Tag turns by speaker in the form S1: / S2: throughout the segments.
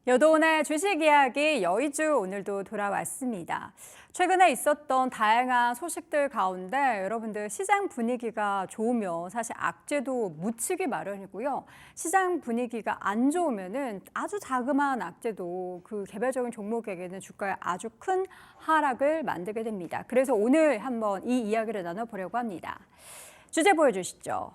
S1: 여도온의 주식 이야기 여의주 오늘도 돌아왔습니다. 최근에 있었던 다양한 소식들 가운데 여러분들 시장 분위기가 좋으면 사실 악재도 묻히기 마련이고요. 시장 분위기가 안 좋으면은 아주 자그마한 악재도 그 개별적인 종목에게는 주가에 아주 큰 하락을 만들게 됩니다. 그래서 오늘 한번 이 이야기를 나눠보려고 합니다. 주제 보여주시죠.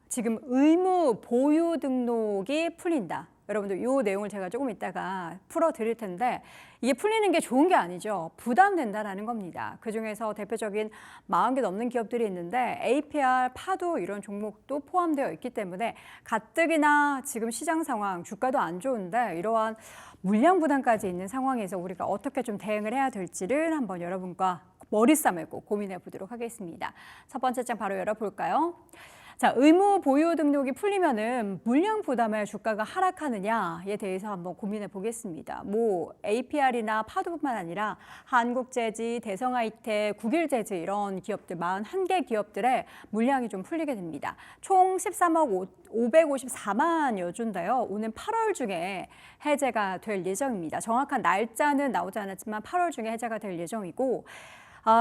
S1: 지금 의무 보유 등록이 풀린다. 여러분들 이 내용을 제가 조금 이따가 풀어드릴 텐데 이게 풀리는 게 좋은 게 아니죠. 부담된다라는 겁니다. 그중에서 대표적인 40개 넘는 기업들이 있는데 APR, 파도 이런 종목도 포함되어 있기 때문에 가뜩이나 지금 시장 상황, 주가도 안 좋은데 이러한 물량 부담까지 있는 상황에서 우리가 어떻게 좀 대응을 해야 될지를 한번 여러분과 머리 싸매고 고민해 보도록 하겠습니다. 첫 번째 장 바로 열어볼까요? 자, 의무 보유 등록이 풀리면은 물량 부담에 주가가 하락하느냐에 대해서 한번 고민해 보겠습니다. APR이나 파도뿐만 아니라 한국재지, 대성하이텍, 국일재지 이런 기업들 41개 기업들의 물량이 좀 풀리게 됩니다. 총 13억 554만여 주인데요. 오는 8월 중에 해제가 될 예정입니다. 정확한 날짜는 나오지 않았지만 8월 중에 해제가 될 예정이고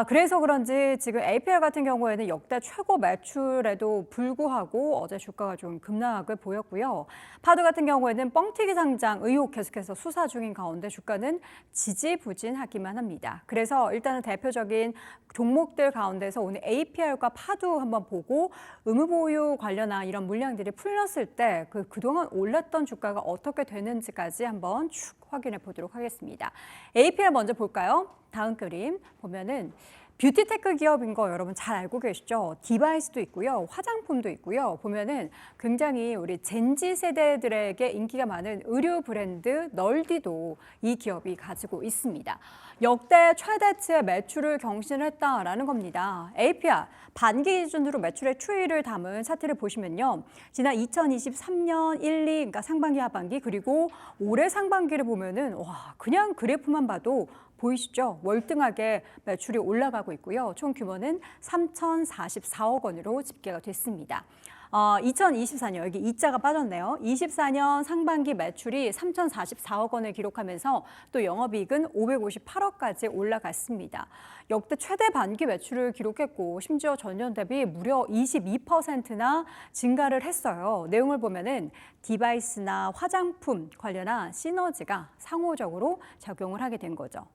S1: 그래서 그런지 지금 APR 같은 경우에는 역대 최고 매출에도 불구하고 어제 주가가 좀 급락을 보였고요. 파도 같은 경우에는 뻥튀기 상장 의혹 계속해서 수사 중인 가운데 주가는 지지부진하기만 합니다. 그래서 일단은 대표적인 종목들 가운데서 오늘 APR과 파도 한번 보고 의무보유 관련한 이런 물량들이 풀렸을 때 그동안 올랐던 주가가 어떻게 되는지까지 한번 쭉 확인해 보도록 하겠습니다. APR 먼저 볼까요? 다음 그림 보면은 뷰티테크 기업인 거 여러분 잘 알고 계시죠? 디바이스도 있고요. 화장품도 있고요. 보면은 굉장히 우리 젠지 세대들에게 인기가 많은 의류 브랜드 널디도 이 기업이 가지고 있습니다. 역대 최대치의 매출을 경신했다라는 겁니다. APR 반기 기준으로 매출의 추이를 담은 차트를 보시면요. 지난 2023년 1, 2, 그러니까 상반기, 하반기 그리고 올해 상반기를 보면은 와 그냥 그래프만 봐도 보이시죠? 월등하게 매출이 올라가고 있고요. 총 규모는 3,044억 원으로 집계가 됐습니다. 2024년, 여기 2자가 빠졌네요. 24년 상반기 매출이 3,044억 원을 기록하면서 또 영업이익은 558억까지 올라갔습니다. 역대 최대 반기 매출을 기록했고 심지어 전년 대비 무려 22%나 증가를 했어요. 내용을 보면은 디바이스나 화장품 관련한 시너지가 상호적으로 작용을 하게 된 거죠.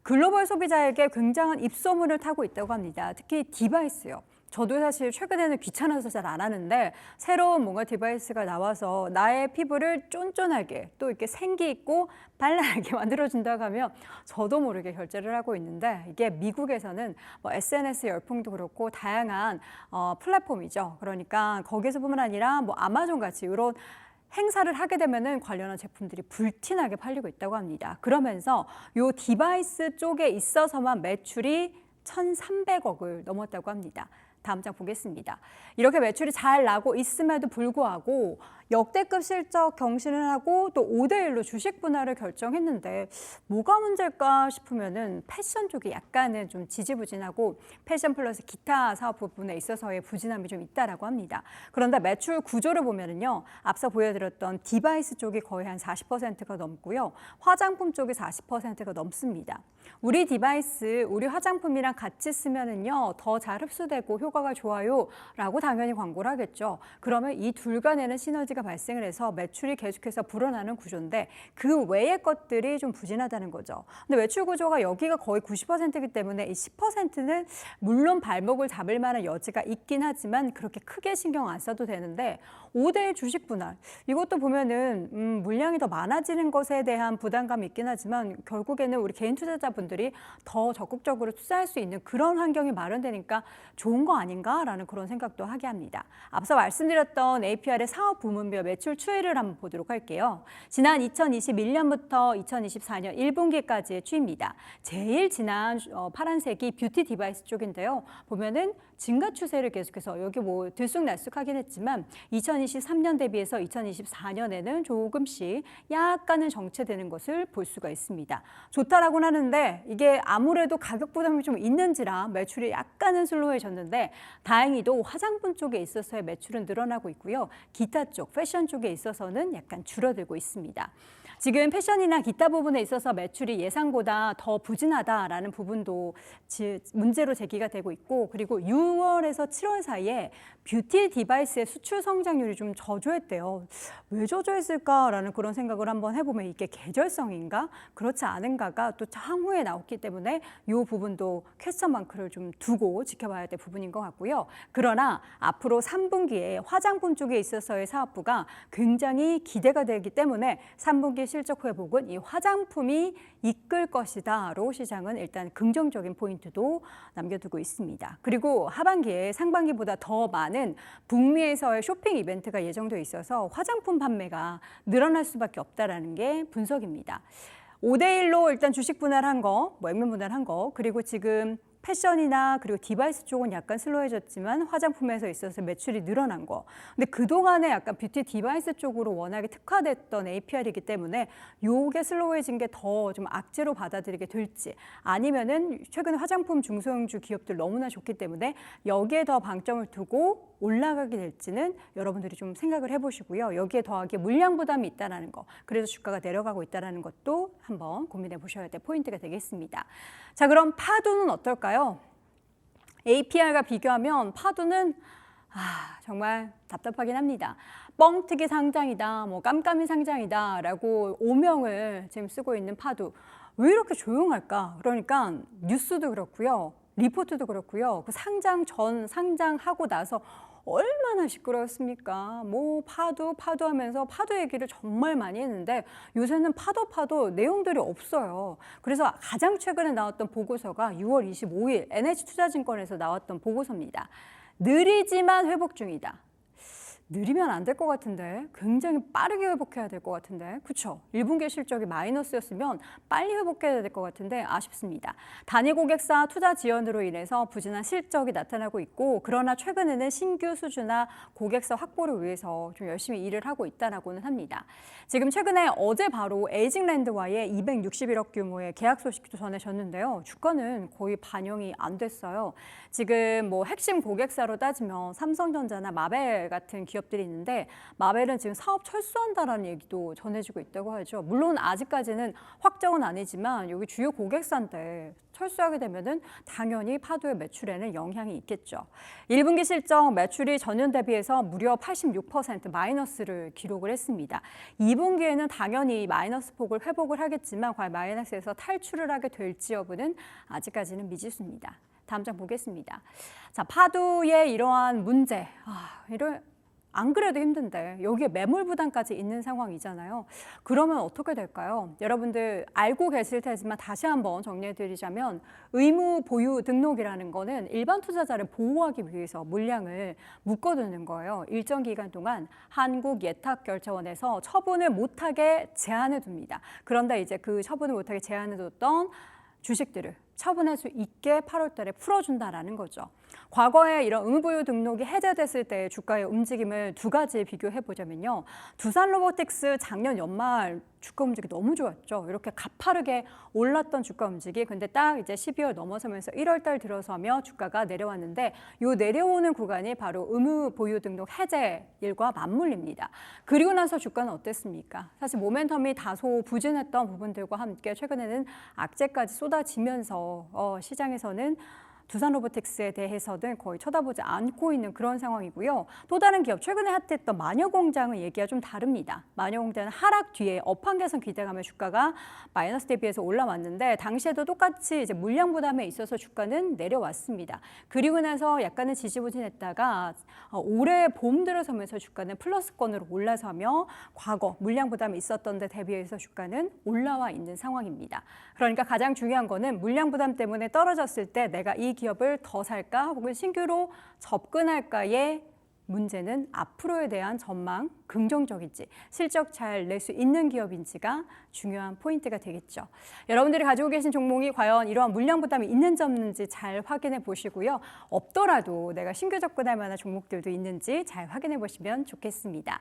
S1: 글로벌 소비자에게 굉장한 입소문을 타고 있다고 합니다. 특히 디바이스요. 저도 사실 최근에는 귀찮아서 잘 안 하는데 새로운 뭔가 디바이스가 나와서 나의 피부를 쫀쫀하게 또 이렇게 생기 있고 발랄하게 만들어준다고 하면 저도 모르게 결제를 하고 있는데 이게 미국에서는 SNS 열풍도 그렇고 다양한 플랫폼이죠. 그러니까 거기서뿐만 아니라 아마존 같이 이런 행사를 하게 되면은 관련한 제품들이 불티나게 팔리고 있다고 합니다. 그러면서 이 디바이스 쪽에 있어서만 매출이 1,300억을 넘었다고 합니다. 다음 장 보겠습니다. 이렇게 매출이 잘 나고 있음에도 불구하고 역대급 실적 경신을 하고 또 5대1로 주식 분할을 결정했는데 뭐가 문제일까 싶으면은 패션 쪽이 약간은 좀 지지부진하고 패션 플러스 기타 사업 부분에 있어서의 부진함이 좀 있다라고 합니다. 그런데 매출 구조를 보면은요. 앞서 보여드렸던 디바이스 쪽이 거의 한 40%가 넘고요. 화장품 쪽이 40%가 넘습니다. 우리 디바이스, 우리 화장품이랑 같이 쓰면은요. 더 잘 흡수되고 효과가 좋아요라고 당연히 광고를 하겠죠. 그러면 이 둘 간에는 시너지가 발생을 해서 매출이 계속해서 불어나는 구조인데 그 외의 것들이 좀 부진하다는 거죠. 근데 매출 구조가 여기가 거의 90%이기 때문에 이 10%는 물론 발목을 잡을 만한 여지가 있긴 하지만 그렇게 크게 신경 안 써도 되는데 5대1 주식 분할 이것도 보면은 물량이 더 많아지는 것에 대한 부담감이 있긴 하지만 결국에는 우리 개인 투자자분들이 더 적극적으로 투자할 수 있는 그런 환경이 마련되니까 좋은 거 아닌가라는 그런 생각도 하게 합니다. 앞서 말씀드렸던 APR의 사업 부문별 매출 추이를 한번 보도록 할게요. 지난 2021년부터 2024년 1분기까지의 추이입니다. 제일 지난 파란색이 뷰티 디바이스 쪽인데요. 보면은 증가 추세를 계속해서 여기 들쑥날쑥하긴 했지만 2023년 대비해서 2024년에는 조금씩 약간은 정체되는 것을 볼 수가 있습니다. 좋다라고는 하는데 이게 아무래도 가격 부담이 좀 있는지라 매출이 약간은 슬로해졌는데 다행히도 화장품 쪽에 있어서의 매출은 늘어나고 있고요. 기타 쪽, 패션 쪽에 있어서는 약간 줄어들고 있습니다. 지금 패션이나 기타 부분에 있어서 매출이 예상보다 더 부진하다라는 부분도 문제로 제기가 되고 있고, 그리고 6월에서 7월 사이에 뷰티 디바이스의 수출 성장률이 좀 저조했대요. 왜 저조했을까라는 그런 생각을 한번 해보면 이게 계절성인가? 그렇지 않은가가 또 향후에 나왔기 때문에 이 부분도 퀘스천 마크를 좀 두고 지켜봐야 될 부분인 것 같고요. 그러나 앞으로 3분기에 화장품 쪽에 있어서의 사업부가 굉장히 기대가 되기 때문에 3분기 실적 회복은 이 화장품이 이끌 것이다로 시장은 일단 긍정적인 포인트도 남겨두고 있습니다. 그리고 하반기에 상반기보다 더 많은 북미에서의 쇼핑 이벤트가 예정돼 있어서 화장품 판매가 늘어날 수밖에 없다라는 게 분석입니다. 5대1로 일단 주식 분할한 거, 액면 분할한 거, 그리고 지금 패션이나 그리고 디바이스 쪽은 약간 슬로해졌지만 화장품에서 있어서 매출이 늘어난 거. 근데 그동안에 약간 뷰티 디바이스 쪽으로 워낙에 특화됐던 APR이기 때문에 요게 슬로해진 게 더 좀 악재로 받아들이게 될지, 아니면은 최근에 화장품 중소형주 기업들 너무나 좋기 때문에 여기에 더 방점을 두고 올라가게 될지는 여러분들이 좀 생각을 해보시고요. 여기에 더하게 물량 부담이 있다는 거, 그래서 주가가 내려가고 있다는 것도 한번 고민해 보셔야 될 포인트가 되겠습니다. 자, 그럼 파도는 어떨까요? APR과 비교하면 파도는 정말 답답하긴 합니다. 뻥튀기 상장이다, 깜깜이 상장이다라고 오명을 지금 쓰고 있는 파도. 왜 이렇게 조용할까? 그러니까 뉴스도 그렇고요, 리포트도 그렇고요. 그 상장하고 나서 얼마나 시끄러웠습니까? 파도 하면서 파도 얘기를 정말 많이 했는데 요새는 파도 내용들이 없어요. 그래서 가장 최근에 나왔던 보고서가 6월 25일 NH투자증권에서 나왔던 보고서입니다. 느리지만 회복 중이다. 느리면 안 될 것 같은데, 굉장히 빠르게 회복해야 될 것 같은데, 그렇죠? 1분기 실적이 마이너스였으면 빨리 회복해야 될 것 같은데 아쉽습니다. 단일 고객사 투자 지연으로 인해서 부진한 실적이 나타나고 있고, 그러나 최근에는 신규 수주나 고객사 확보를 위해서 좀 열심히 일을 하고 있다라고는 합니다. 지금 최근에 어제 바로 에이징랜드와의 261억 규모의 계약 소식도 전해졌는데요. 주가는 거의 반영이 안 됐어요. 지금 핵심 고객사로 따지면 삼성전자나 마벨 같은 기업들이 있는데, 마벨은 지금 사업 철수한다라는 얘기도 전해지고 있다고 하죠. 물론 아직까지는 확정은 아니지만 여기 주요 고객사인데 철수하게 되면은 당연히 파도의 매출에는 영향이 있겠죠. 1분기 실적 매출이 전년 대비해서 무려 86% 마이너스를 기록을 했습니다. 2분기에는 당연히 마이너스 폭을 회복을 하겠지만 과연 마이너스에서 탈출을 하게 될지 여부는 아직까지는 미지수입니다. 다음 장 보겠습니다. 자, 파도의 이러한 문제, 안 그래도 힘든데 여기에 매물 부담까지 있는 상황이잖아요. 그러면 어떻게 될까요? 여러분들 알고 계실 테지만 다시 한번 정리해드리자면, 의무 보유 등록이라는 거는 일반 투자자를 보호하기 위해서 물량을 묶어두는 거예요. 일정 기간 동안 한국예탁결제원에서 처분을 못하게 제한해 둡니다. 그런데 이제 그 처분을 못하게 제한해 뒀던 주식들을 처분할 수 있게 8월 달에 풀어준다라는 거죠. 과거에 이런 의무보유 등록이 해제됐을 때의 주가의 움직임을 두 가지 비교해 보자면요. 두산로보틱스 작년 연말 주가 움직이 너무 좋았죠. 이렇게 가파르게 올랐던 주가 움직이, 근데 딱 이제 12월 넘어서면서 1월 달 들어서며 주가가 내려왔는데, 요 내려오는 구간이 바로 의무 보유 등록 해제 일과 맞물립니다. 그리고 나서 주가는 어땠습니까? 사실 모멘텀이 다소 부진했던 부분들과 함께 최근에는 악재까지 쏟아지면서 시장에서는 두산로보틱스에 대해서는 거의 쳐다보지 않고 있는 그런 상황이고요. 또 다른 기업, 최근에 핫했던 마녀공장의 얘기가 좀 다릅니다. 마녀공장은 하락 뒤에 업황 개선 기대감에 주가가 마이너스 대비해서 올라왔는데, 당시에도 똑같이 이제 물량 부담에 있어서 주가는 내려왔습니다. 그리고 나서 약간은 지지부진했다가 올해 봄 들어서면서 주가는 플러스권으로 올라서며 과거 물량 부담이 있었던 데 대비해서 주가는 올라와 있는 상황입니다. 그러니까 가장 중요한 거는 물량 부담 때문에 떨어졌을 때 내가 이 기업을 더 살까 혹은 신규로 접근할까의 문제는 앞으로에 대한 전망, 긍정적인지, 실적 잘 낼 수 있는 기업인지가 중요한 포인트가 되겠죠. 여러분들이 가지고 계신 종목이 과연 이러한 물량 부담이 있는지 없는지 잘 확인해 보시고요. 없더라도 내가 신규 접근할 만한 종목들도 있는지 잘 확인해 보시면 좋겠습니다.